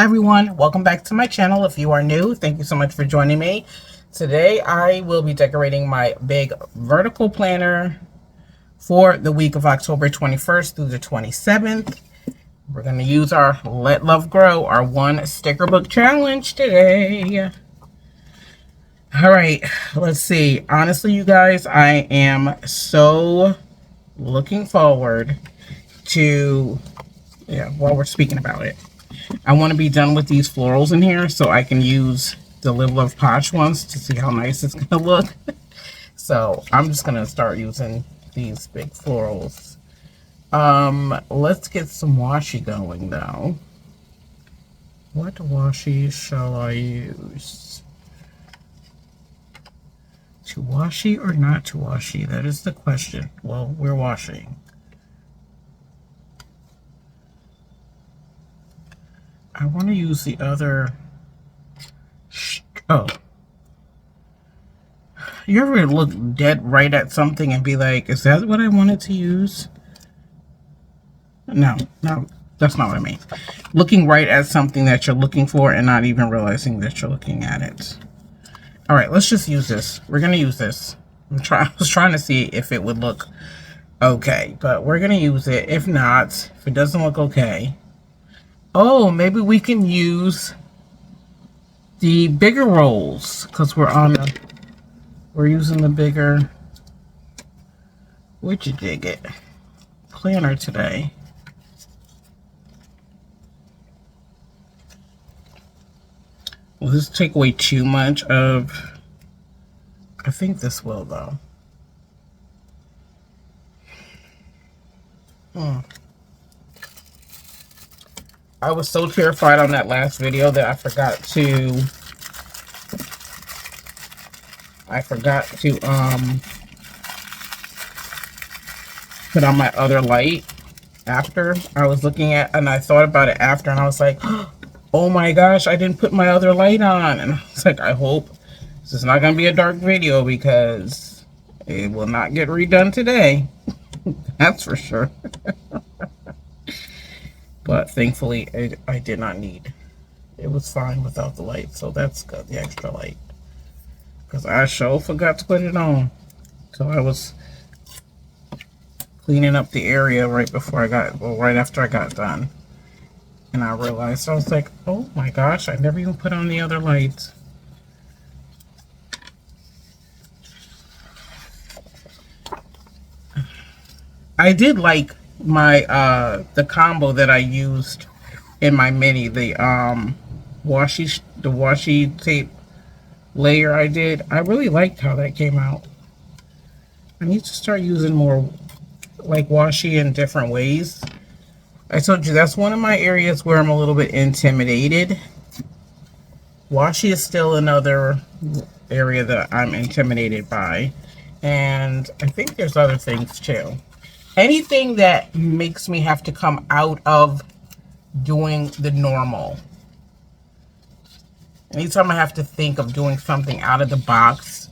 Hi everyone, welcome back to my channel. If you are new, thank you so much for joining me. Today I will be decorating my big vertical planner for the week of October 21st through the 27th. We're going to use our Let Love Grow, our one sticker book challenge today. All right, let's see. Honestly, you guys, I am so looking forward to, while we're speaking about it. I want to be done with these florals in here so I can use the Live Love Posh ones to see how nice it's going to look. So I'm just going to start using these big florals. Let's get some washi going though. What washi shall I use? To washi or not to washi? That is the question. Well, we're washing. I want to use the other. Oh. You ever look dead right at something and be like, is that what I wanted to use? No, that's not what I mean. Looking right at something that you're looking for and not even realizing that you're looking at it. All right, let's just use this. We're going to use this. I was trying to see if it would look okay, but we're going to use it. If not, if it doesn't look okay, oh, maybe we can use the bigger rolls because we're using the bigger, would you dig it, planner today. Will this take away too much of, I think this will though. I was so terrified on that last video that I forgot to put on my other light after. I was looking at, and I thought about it after, and I was like, oh my gosh, I didn't put my other light on. And I was like, I hope this is not going to be a dark video because it will not get redone today. That's for sure. But thankfully, I did not need. It was fine without the light, so that's good, the extra light. Because I sure forgot to put it on. So I was cleaning up the area right after I got done. And I realized, I was like, oh my gosh, I never even put on the other lights. I did like my the combo that I used in my mini, the washi tape layer I did. I really liked how that came out. I need to start using more like washi in different ways. I told you that's one of my areas where I'm a little bit intimidated. Washi is still another area that I'm intimidated by, and I think there's other things too. Anything that makes me have to come out of doing the normal. Anytime I have to think of doing something out of the box,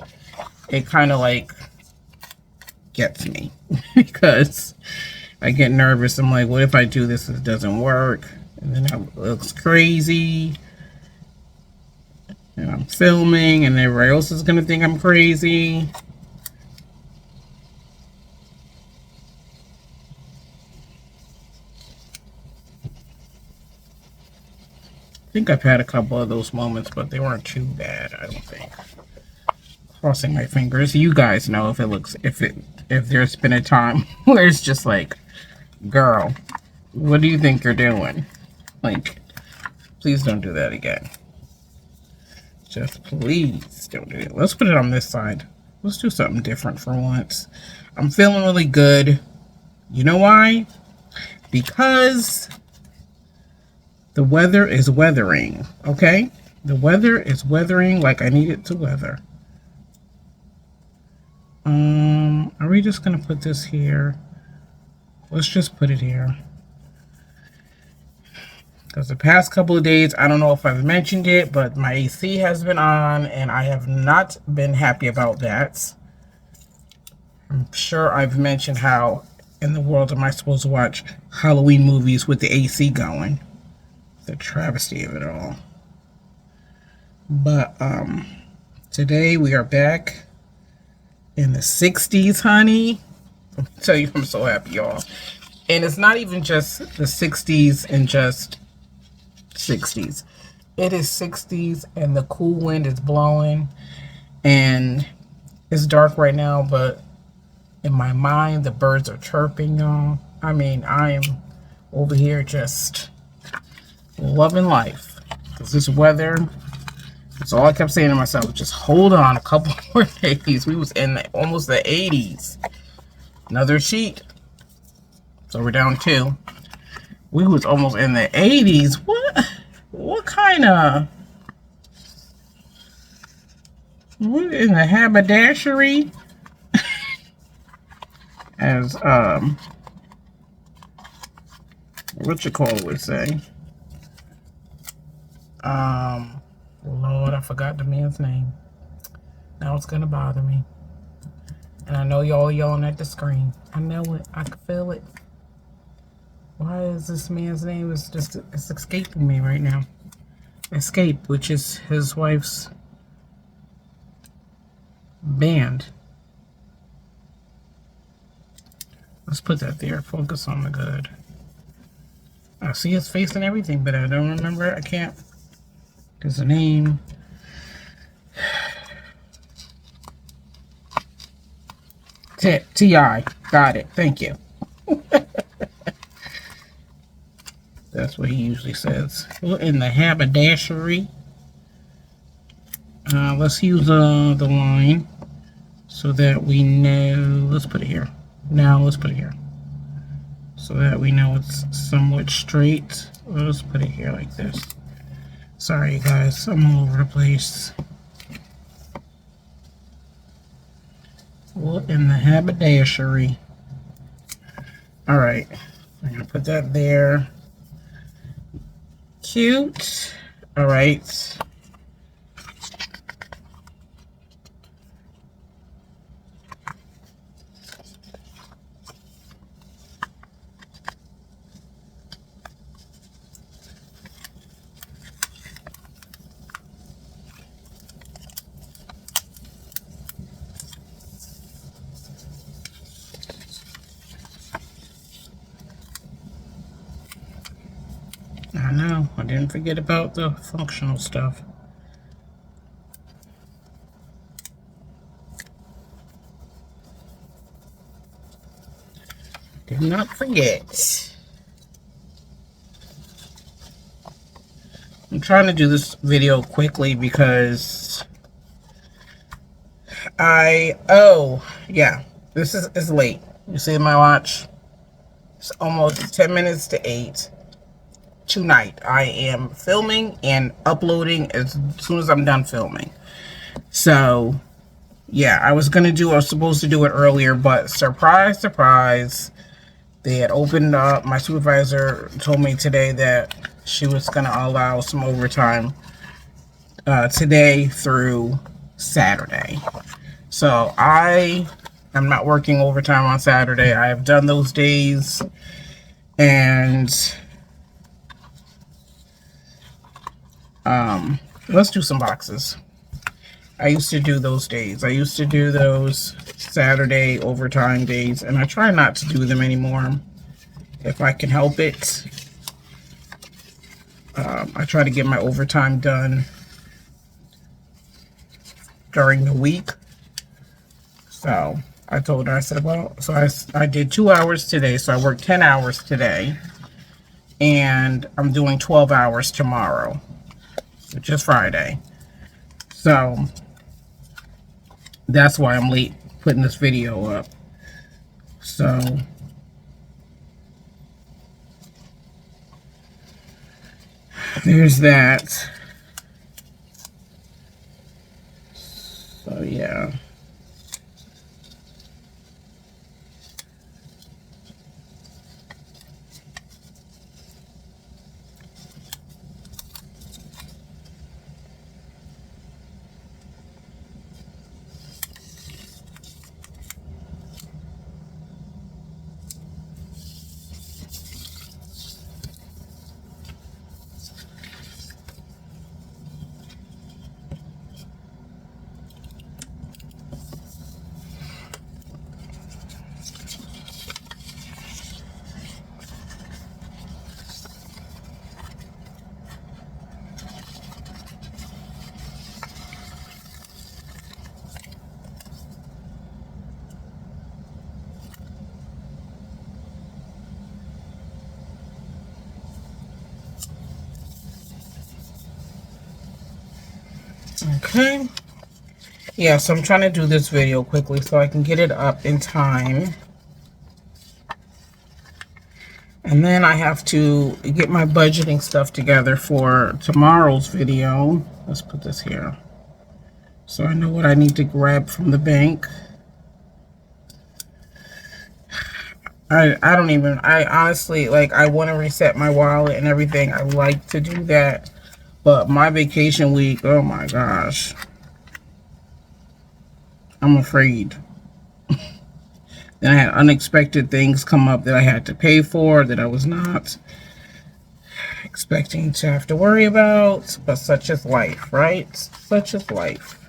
it kind of like gets me because I get nervous. I'm like, what if I do this and it doesn't work? And then it looks crazy. And I'm filming and everybody else is going to think I'm crazy. I think I've had a couple of those moments, but they weren't too bad, I don't think. Crossing my fingers. You guys know if there's been a time where it's just like, girl, what do you think you're doing? Like, please don't do that again. Just please don't do it. Let's put it on this side. Let's do something different for once. I'm feeling really good. You know why? Because the weather is weathering, okay? The weather is weathering like I need it to weather. Are we just gonna put this here? Let's just put it here. Because the past couple of days, I don't know if I've mentioned it, but my AC has been on and I have not been happy about that. I'm sure I've mentioned how in the world am I supposed to watch Halloween movies with the AC going. the travesty of it all. But today we are back in the 60s, honey. I'll tell you, I'm so happy, y'all. And it's not even just the 60s and just 60s. It is 60s and the cool wind is blowing. And it's dark right now, but in my mind, the birds are chirping, y'all. I mean, I am over here just loving life. Because this weather, that's all I kept saying to myself. Just hold on a couple more days. We was in almost the 80s. Another sheet. So we're down 2. We was almost in the 80s. What kind of... What in the haberdashery? As, what you call it would say. Lord, I forgot the man's name. Now it's gonna bother me. And I know y'all yelling at the screen. I know it. I can feel it. Why is this man's name it's escaping me right now? Escape, which is his wife's band. Let's put that there. Focus on the good. I see his face and everything, but I don't remember. I can't. There's a name. T.I. Got it. Thank you. That's what he usually says. We're in the haberdashery. Let's use the line so that we know. Let's put it here. Now let's put it here. So that we know it's somewhat straight. Let's put it here like this. Sorry guys, I'm all over the place. Well, in the haberdashery. Alright, I'm gonna put that there. Cute. Alright. I know, I didn't forget about the functional stuff. Did not forget. I'm trying to do this video quickly because yeah, this is late. You see my watch? It's almost 10 minutes to 8. Tonight I am filming and uploading as soon as I'm done filming. So yeah, I was supposed to do it earlier, but surprise, surprise, they had opened up. My supervisor told me today that she was going to allow some overtime today through Saturday. So I am not working overtime on Saturday. I have done those days, and let's do some boxes. I used to do those days. I used to do those Saturday overtime days, and I try not to do them anymore if I can help it. I try to get my overtime done during the week. So I told her, I said, well, so I did 2 hours today, so I worked 10 hours today, and I'm doing 12 hours tomorrow, which is Friday. So that's why I'm late putting this video up. So there's that. So yeah. Okay. Yeah, so I'm trying to do this video quickly so I can get it up in time. And then I have to get my budgeting stuff together for tomorrow's video. Let's put this here, so I know what I need to grab from the bank. I honestly, like, I want to reset my wallet and everything. I like to do that. But my vacation week, oh my gosh. I'm afraid. Then I had unexpected things come up that I had to pay for that I was not expecting to have to worry about. But such is life, right? Such is life.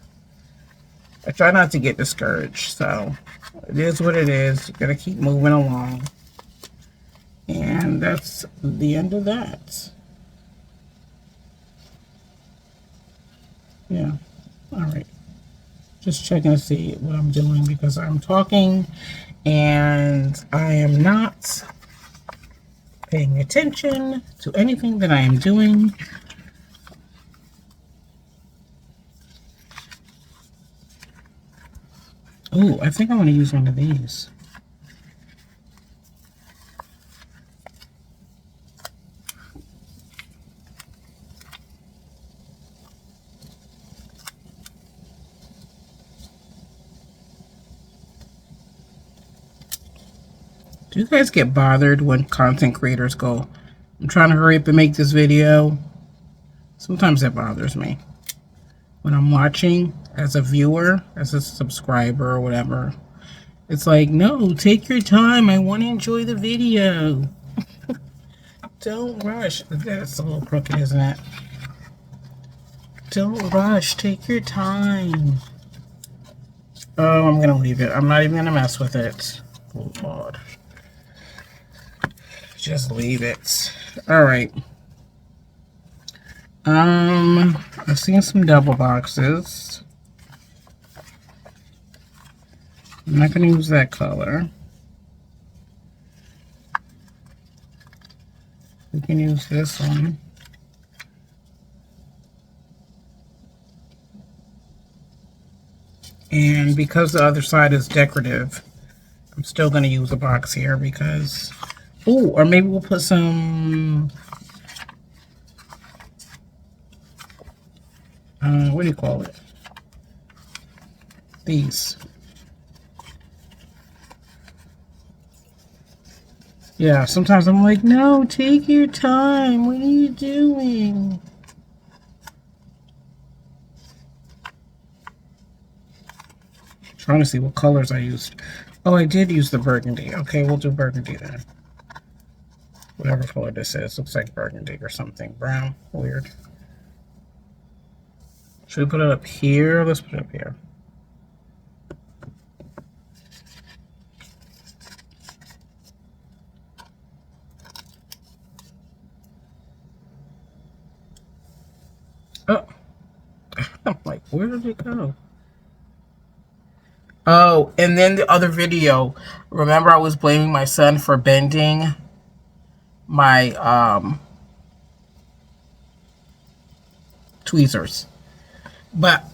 I try not to get discouraged, so it is what it is. You gotta keep moving along. And that's the end of that. Yeah. Alright. Just checking to see what I'm doing because I'm talking and I am not paying attention to anything that I am doing. Oh, I think I want to use one of these. Do you guys get bothered when content creators go, I'm trying to hurry up and make this video? Sometimes that bothers me. When I'm watching as a viewer, as a subscriber or whatever, it's like, no, take your time. I want to enjoy the video. Don't rush. That's a little crooked, isn't it? Don't rush. Take your time. Oh, I'm going to leave it. I'm not even going to mess with it. Oh, God. Just leave it. All right. I've seen some double boxes. I'm not going to use that color. We can use this one. And because the other side is decorative, I'm still going to use a box here because... Oh, or maybe we'll put some... what do you call it? These. Yeah, sometimes I'm like, no, take your time. What are you doing? Trying to see what colors I used. Oh, I did use the burgundy. Okay, we'll do burgundy then. Whatever color this is. Looks like burgundy or something. Brown. Weird. Should we put it up here? Let's put it up here. Oh. I'm like, where did it go? Oh, and then the other video. Remember I was blaming my son for bending my tweezers. But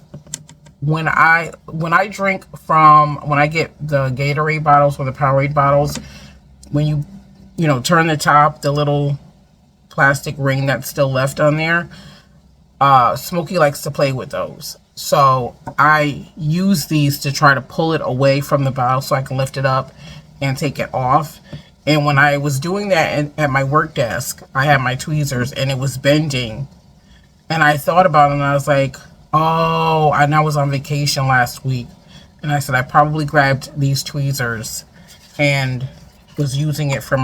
when I drink from, when I get the Gatorade bottles or the Powerade bottles, when you know, turn the top, the little plastic ring that's still left on there, Smokey likes to play with those. So I use these to try to pull it away from the bottle so I can lift it up and take it off. And when I was doing that at my work desk, I had my tweezers and it was bending. And I thought about it and I was like, oh, and I was on vacation last week. And I said, I probably grabbed these tweezers and was using it for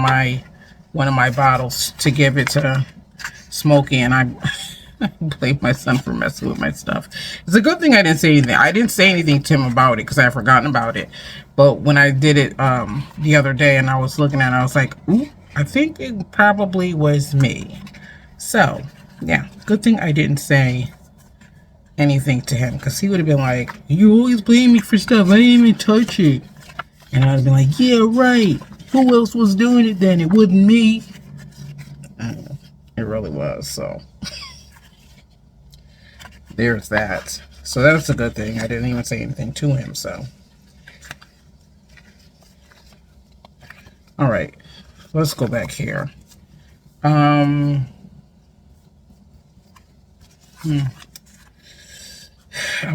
one of my bottles to give it to Smokey. And I blame my son for messing with my stuff. It's a good thing I didn't say anything. I didn't say anything to him about it because I had forgotten about it. But when I did it the other day and I was looking at it, I was like, ooh, I think it probably was me. So, yeah, good thing I didn't say anything to him because he would have been like, you always blame me for stuff. I didn't even touch it. And I would have been like, yeah, right. Who else was doing it then? It wasn't me. It really was, so... There's that. So that's a good thing. I didn't even say anything to him, so. All right, let's go back here. I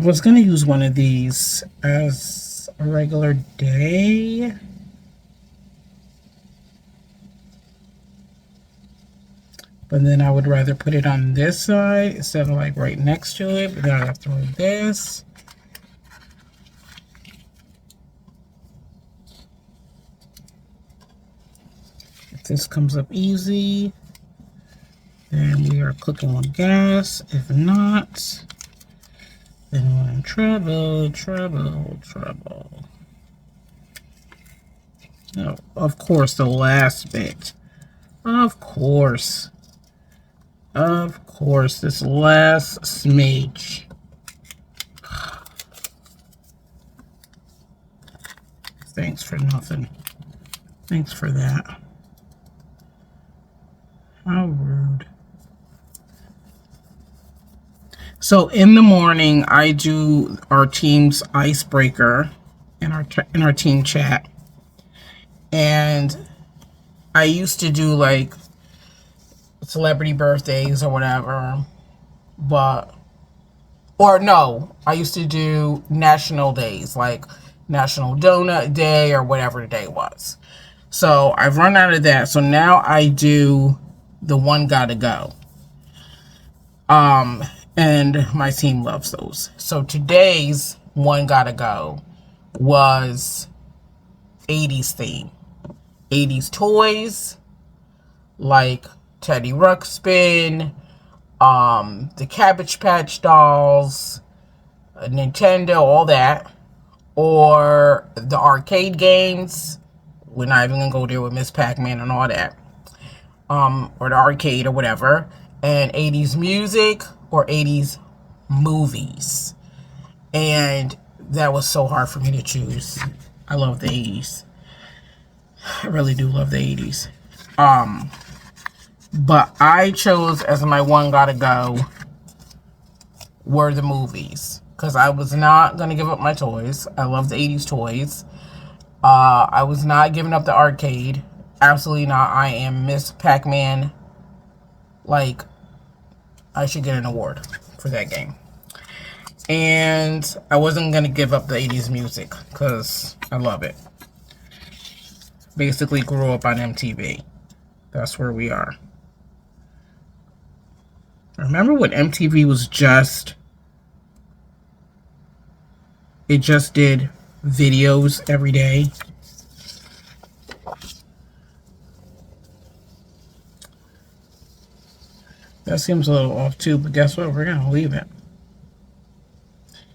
was gonna use one of these as a regular day. But then I would rather put it on this side instead of like right next to it. But then I have to move this. If this comes up easy, then we are cooking with gas. If not, then we're in trouble, trouble, trouble. Oh, of course, the last bit. Of course. Of course, this last smidge. Thanks for nothing. Thanks for that. How rude. So in the morning, I do our team's icebreaker in our team chat. And I used to do like celebrity birthdays or whatever, I used to do national days, like National Donut Day or whatever the day was. So I've run out of that. So now I do the one gotta go. And my team loves those. So today's one gotta go was 80s theme. 80s toys, like Teddy Ruxpin, the Cabbage Patch Dolls, Nintendo, all that, or the arcade games. We're not even gonna go there with Miss Pac-Man and all that, or the arcade or whatever, and 80s music or 80s movies. And that was so hard for me to choose. I love the 80s. I really do love the 80s. But I chose as my one gotta go were the movies. Because I was not going to give up my toys. I love the 80s toys. I was not giving up the arcade. Absolutely not. I am Miss Pac-Man. Like, I should get an award for that game. And I wasn't going to give up the 80s music. Because I love it. Basically grew up on MTV. That's where we are. Remember when MTV was just... It just did videos every day. That seems a little off too, but guess what? We're going to leave it.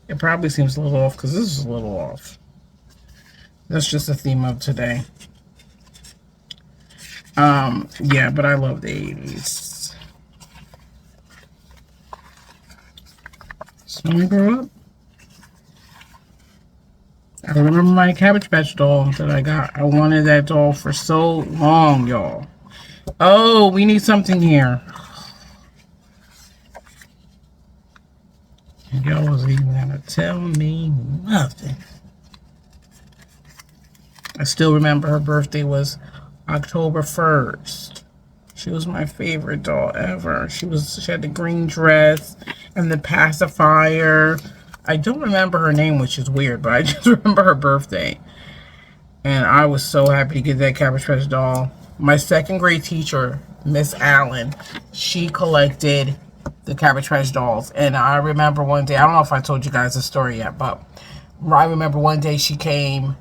It probably seems a little off because this is a little off. That's just the theme of today. Yeah, but I love the 80s. So when we grow up, I remember my Cabbage Patch doll that I got. I wanted that doll for so long, y'all. Oh, we need something here. Y'all wasn't even gonna tell me nothing. I still remember her birthday was October 1st. She was my favorite doll ever. She had the green dress and the pacifier. I don't remember her name, which is weird, but I just remember her birthday. And I was so happy to get that Cabbage Patch doll. My second grade teacher, Miss Allen, she collected the Cabbage Patch dolls. And I remember one day, I don't know if I told you guys the story yet, but I remember one day she came,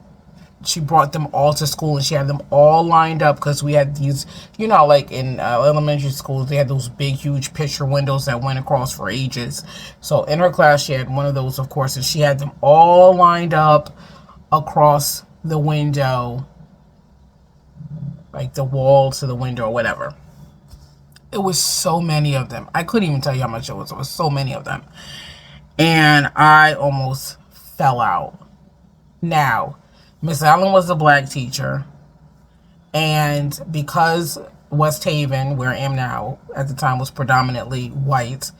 she brought them all to school and she had them all lined up because we had these, you know, like in elementary schools, they had those big, huge picture windows that went across for ages. So in her class, she had one of those, of course, and she had them all lined up across the window, like the wall to the window or whatever. It was so many of them. I couldn't even tell you how much it was. It was so many of them. And I almost fell out. Now, Miss Allen was a black teacher, and because West Haven, where I am now, at the time was predominantly white,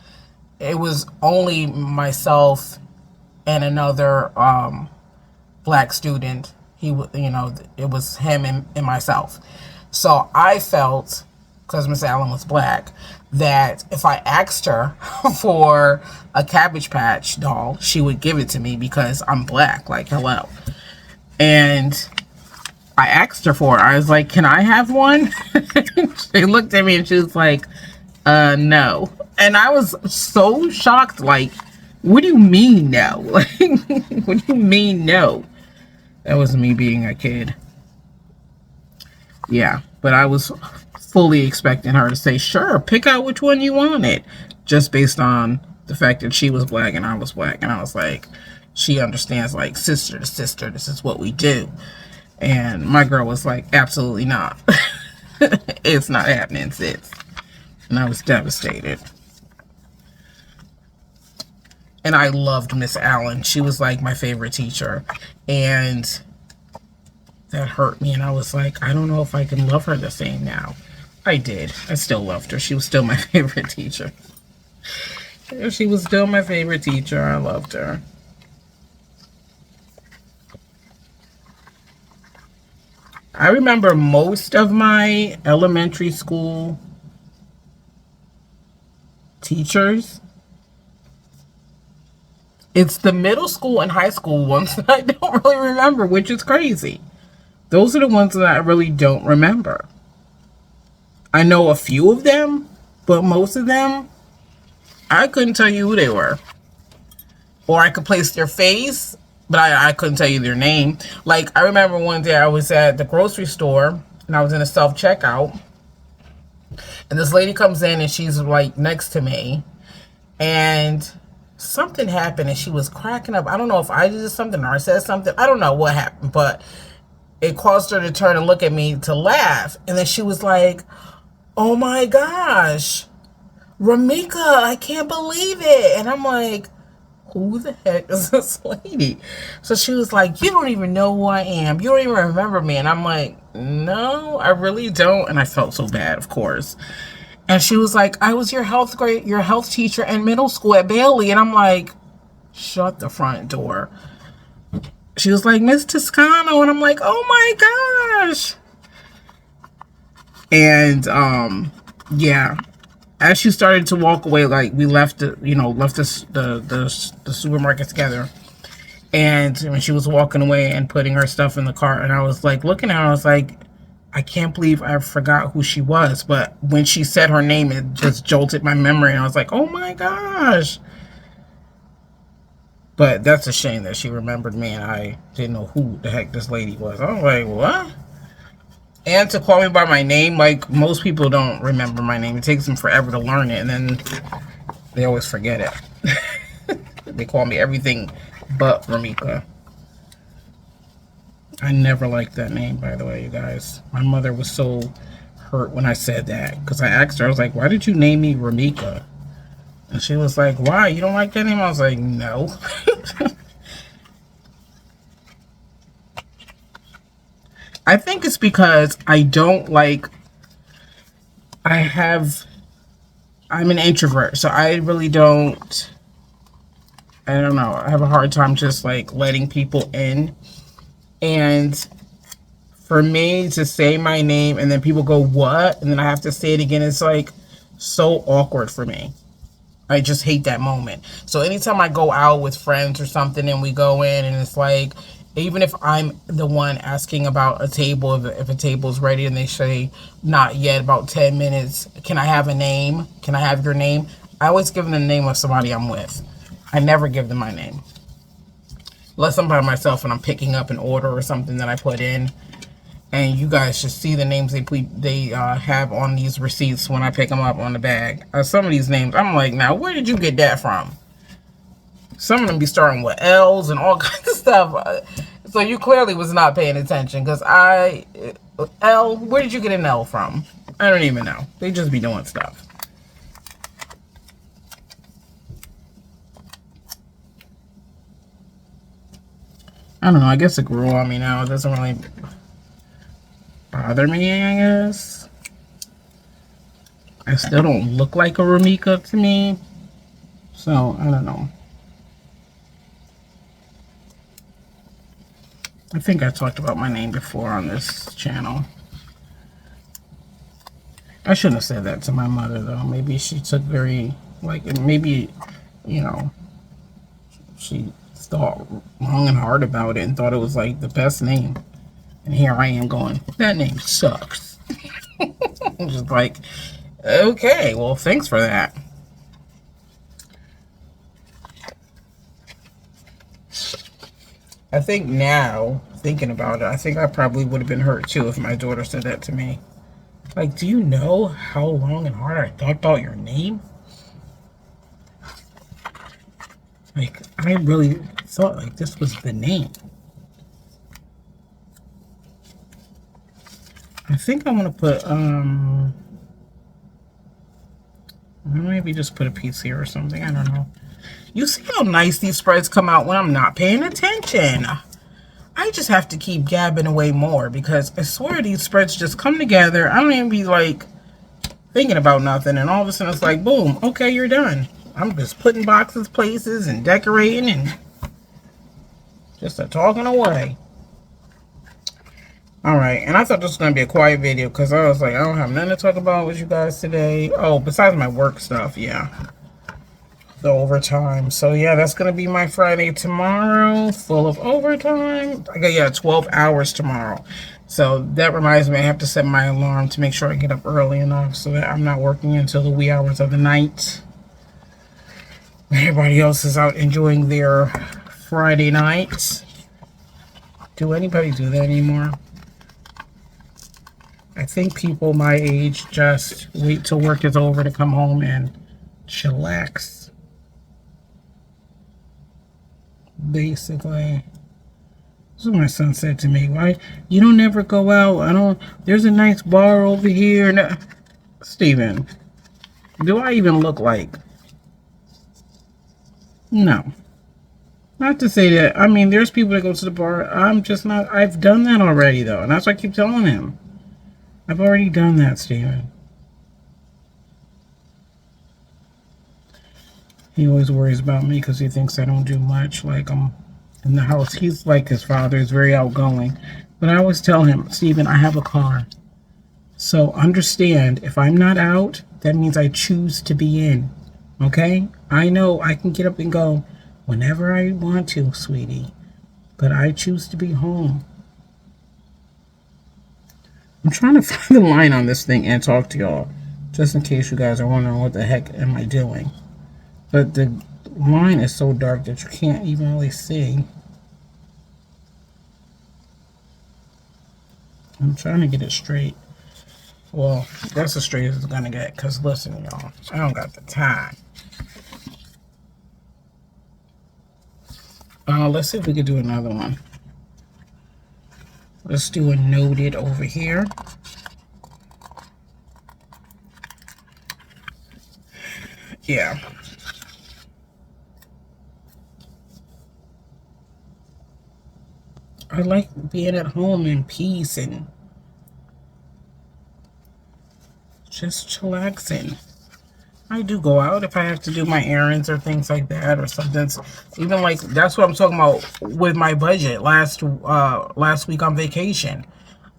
it was only myself and another black student. He, you know, it was him and myself. So I felt, because Miss Allen was black, that if I asked her for a Cabbage Patch doll, she would give it to me because I'm black. Like, hello. And I asked her for it. I was like, can I have one? She looked at me and she was like, no. And I was so shocked. Like, what do you mean no? Like, what do you mean no? That was me being a kid. Yeah, but I was fully expecting her to say, sure, pick out which one you wanted. Just based on the fact that she was black and I was black. And I was like, she understands, like, sister to sister, this is what we do. And my girl was like, absolutely not. It's not happening, sis. And I was devastated. And I loved Miss Allen. She was like my favorite teacher. And that hurt me. And I was like, I don't know if I can love her the same now. I did. I still loved her. She was still my favorite teacher. She was still my favorite teacher. I loved her. I remember most of my elementary school teachers. It's the middle school and high school ones that I don't really remember, which is crazy. Those are the ones that I really don't remember. I know a few of them, but most of them, I couldn't tell you who they were. Or I could place their face, but I couldn't tell you their name. Like, I remember one day I was at the grocery store, and I was in a self-checkout. And this lady comes in, and she's, like, next to me. And something happened, and she was cracking up. I don't know if I did something or I said something. I don't know what happened, but it caused her to turn and look at me to laugh. And then she was like, oh, my gosh, Ramika, I can't believe it. And I'm like, who the heck is this lady? So she was like, you don't even know who I am. You don't even remember me. And I'm like, no, I really don't. And I felt so bad, of course. And she was like, I was your health teacher in middle school at Bailey. And I'm like, shut the front door. She was like, Miss Toscano. And I'm like, oh my gosh. And yeah. As she started to walk away, like, we left the supermarket together. And when she was walking away and putting her stuff in the car, and I was like looking at her, I was like, I can't believe I forgot who she was. But when she said her name, it just jolted my memory. And I was like, oh my gosh. But that's a shame that she remembered me and I didn't know who the heck this lady was. I was like, what? And to call me by my name, like, most people don't remember my name. It takes them forever to learn it, and then they always forget it. They call me everything but Ramika. I never liked that name, by the way, you guys. My mother was so hurt when I said that, because I asked her, I was like, why did you name me Ramika? And she was like, why? You don't like that name? I was like, no. I think it's because I'm an introvert, so I really don't know. I have a hard time just, like, letting people in. And for me to say my name and then people go, what? And then I have to say it again. It's, like, so awkward for me. I just hate that moment. So anytime I go out with friends or something and we go in and it's like, even if I'm the one asking about a table, if a table's ready and they say, not yet, about 10 minutes, can I have a name? Can I have your name? I always give them the name of somebody I'm with. I never give them my name. Unless I'm by myself and I'm picking up an order or something that I put in. And you guys should see the names they have on these receipts when I pick them up on the bag. Some of these names, I'm like, now, where did you get that from? Some of them be starting with L's and all kinds of stuff. So you clearly was not paying attention, because L, where did you get an L from? I don't even know. They just be doing stuff. I don't know. I guess it grew on me now. It doesn't really bother me, I guess. I still don't look like a Ramika to me. So, I don't know. I think I talked about my name before on this channel. I shouldn't have said that to my mother, though. Maybe she took very, like, maybe, you know, she thought long and hard about it and thought it was, like, the best name. And here I am going, that name sucks. I'm just like, okay, well, thanks for that. I think now, thinking about it, I think I probably would have been hurt, too, if my daughter said that to me. Like, do you know how long and hard I thought about your name? Like, I really thought, like, this was the name. I think I want to put, maybe just put a piece here or something. I don't know. You see how nice these spreads come out when I'm not paying attention. I just have to keep gabbing away more because I swear these spreads just come together. I don't even be like thinking about nothing, and all of a sudden it's like, boom, okay, you're done. I'm just putting boxes places and decorating and just talking away. All right, and I thought this was going to be a quiet video because I was like, I don't have nothing to talk about with you guys today. Oh, besides my work stuff, yeah. The overtime. So, yeah, that's going to be my Friday tomorrow, full of overtime. I got, yeah, 12 hours tomorrow. So, that reminds me, I have to set my alarm to make sure I get up early enough so that I'm not working until the wee hours of the night. Everybody else is out enjoying their Friday nights. Do anybody do that anymore? I think people my age just wait till work is over to come home and chillax. Basically. This is what my son said to me. Why you don't ever go out? There's a nice bar over here. No. Steven, do I even look like? No. Not to say that, I mean, there's people that go to the bar. I'm just not, I've done that already, though. And that's what I keep telling him. I've already done that, Steven. He always worries about me because he thinks I don't do much. Like, I'm in the house. He's like his father. He's very outgoing. But I always tell him, Steven, I have a car. So understand, if I'm not out, that means I choose to be in. Okay? I know I can get up and go whenever I want to, sweetie. But I choose to be home. I'm trying to find the line on this thing and talk to y'all. Just in case you guys are wondering what the heck am I doing. But the line is so dark that you can't even really see. I'm trying to get it straight. Well, that's as straight as it's gonna get. Because listen, y'all, I don't got the time. Let's see if we could do another one. Let's do a noted over here. Yeah. I like being at home in peace and just chillaxing. I do go out if I have to do my errands or things like that or something. Even like, that's what I'm talking about with my budget last week on vacation.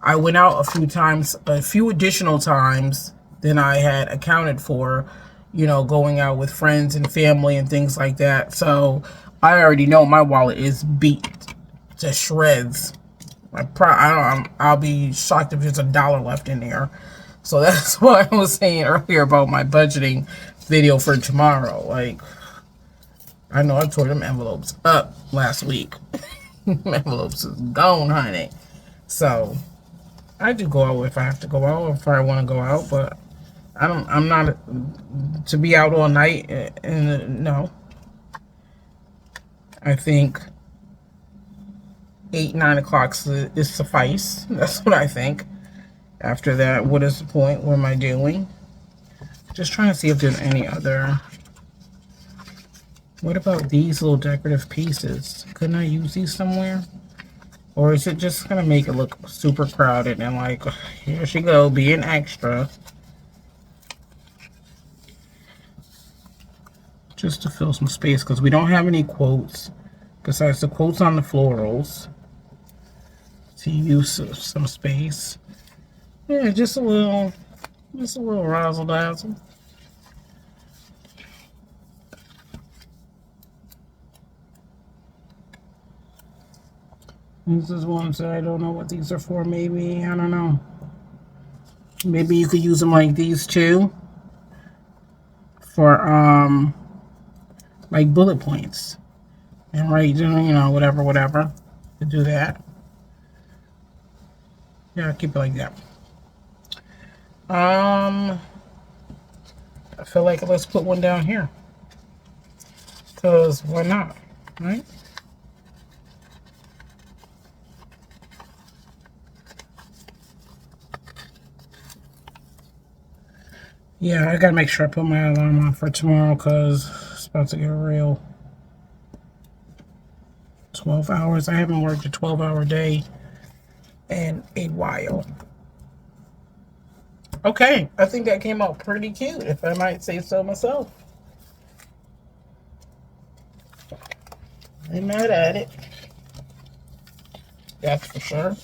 I went out a few times, a few additional times than I had accounted for, you know, going out with friends and family and things like that. So I already know my wallet is beat to shreds. I'll be shocked if there's $1 left in there. So that's what I was saying earlier about my budgeting video for tomorrow. Like, I know I tore them envelopes up last week. Envelopes is gone, honey. So I do go out if I have to go out or if I want to go out, but I'm not to be out all night. And no, I think 8, 9 o'clock is suffice. That's what I think. After that, what is the point? What am I doing? Just trying to see if there's any other. What about these little decorative pieces? Couldn't I use these somewhere? Or is it just going to make it look super crowded and like, here she go, being extra. Just to fill some space, because we don't have any quotes besides the quotes on the florals. to use some space. Yeah, just a little razzle dazzle. This is ones that I don't know what these are for. Maybe, I don't know. Maybe you could use them like these too. For like bullet points. And write, you know, whatever. To do that. Yeah, keep it like that. I feel like let's put one down here. Because why not? Right? Yeah, I gotta make sure I put my alarm on for tomorrow because it's about to get real. 12 hours. I haven't worked a 12-hour day in a while. Okay, I think that came out pretty cute, if I might say so myself. I'm mad at it. That's for sure.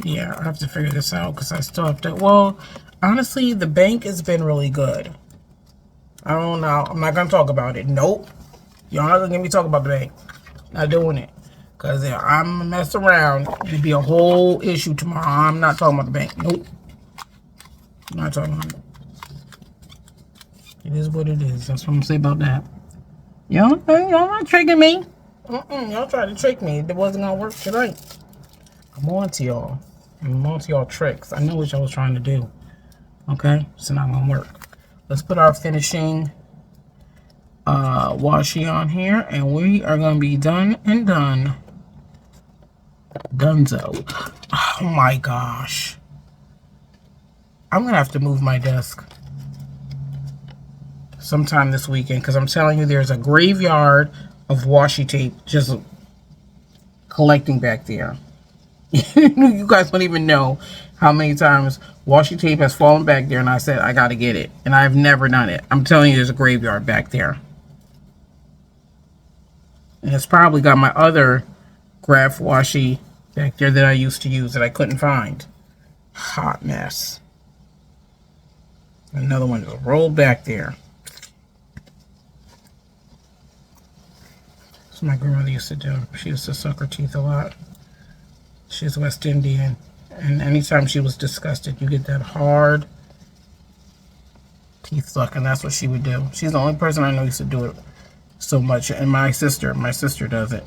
Yeah, I have to figure this out because I still have to. Well, honestly, the bank has been really good. I don't know. I'm not going to talk about it. Nope. Y'all not going to get me talk about the bank. Not doing it. Because if I'm mess around, it'd be a whole issue tomorrow. I'm not talking about the bank. Nope. I'm not talking about it. It is what it is. That's what I'm going to say about that. Y'all not tricking me. Y'all tried to trick me. It wasn't going to work tonight. I'm on to y'all. I'm on to y'all tricks. I know what y'all was trying to do. Okay? It's not going to work. Let's put our finishing washi on here. And we are going to be done and done. Dunzo. Oh my gosh. I'm going to have to move my desk sometime this weekend. Because I'm telling you, there's a graveyard of washi tape just collecting back there. You guys don't even know how many times washi tape has fallen back there and I said I gotta get it, and I've never done it. I'm telling you, there's a graveyard back there, and it's probably got my other graph washi back there that I used to use that I couldn't find. Hot mess. Another one just rolled back there. That's what my grandmother used to do. She used to suck her teeth a lot. She's West Indian, and anytime she was disgusted, you get that hard teeth suck, and that's what she would do. She's the only person I know used to do it so much, and my sister does it.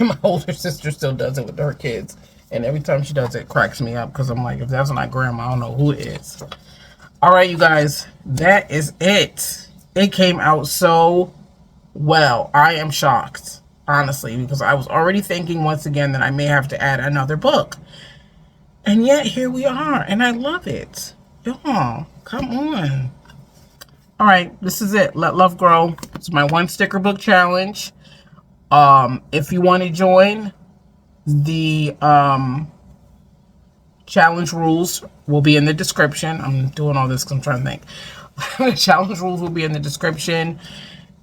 My older sister still does it with her kids, and every time she does it, it cracks me up, because I'm like, if that's not grandma, I don't know who it is. All right, you guys, that is it. It came out so well. I am shocked. Honestly, because I was already thinking once again that I may have to add another book. And yet, here we are. And I love it. Y'all, come on. All right, this is it. Let Love Grow. It's my 1 sticker book challenge. If you want to join, the challenge rules will be in the description. I'm doing all this because I'm trying to think. The challenge rules will be in the description.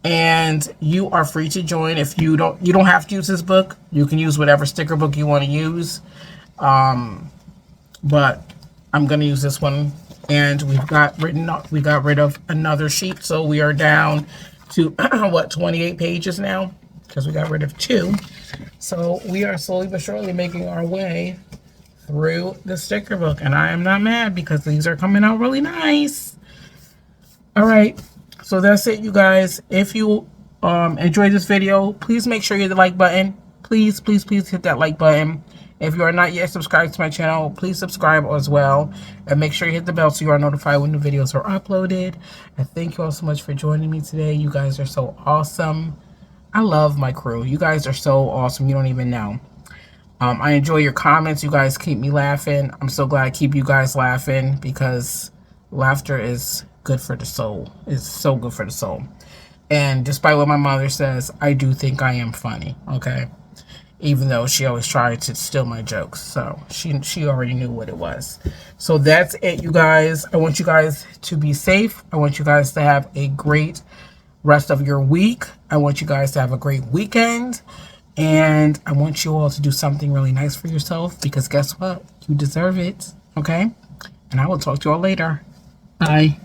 And you are free to join. If you don't have to use this book. You can use whatever sticker book you want to use. But I'm going to use this one. And we got rid of another sheet. So we are down to, 28 pages now? Because we got rid of 2. So we are slowly but surely making our way through the sticker book. And I am not mad because these are coming out really nice. All right. So that's it, you guys. If you enjoyed this video, please make sure you hit the like button. Please hit that like button. If you are not yet subscribed to my channel, please subscribe as well. And make sure you hit the bell so you are notified when new videos are uploaded. And thank you all so much for joining me today. You guys are so awesome. I love my crew. You guys are so awesome. You don't even know. I enjoy your comments. You guys keep me laughing. I'm so glad I keep you guys laughing because laughter is good for the soul. It's so good for the soul. And despite what my mother says, I do think I am funny, okay? Even though she always tried to steal my jokes. So she already knew what it was. So that's it, you guys. I want you guys to be safe. I want you guys to have a great rest of your week. I want you guys to have a great weekend. And I want you all to do something really nice for yourself, because guess what? You deserve it. Okay? And I will talk to you all later. Bye.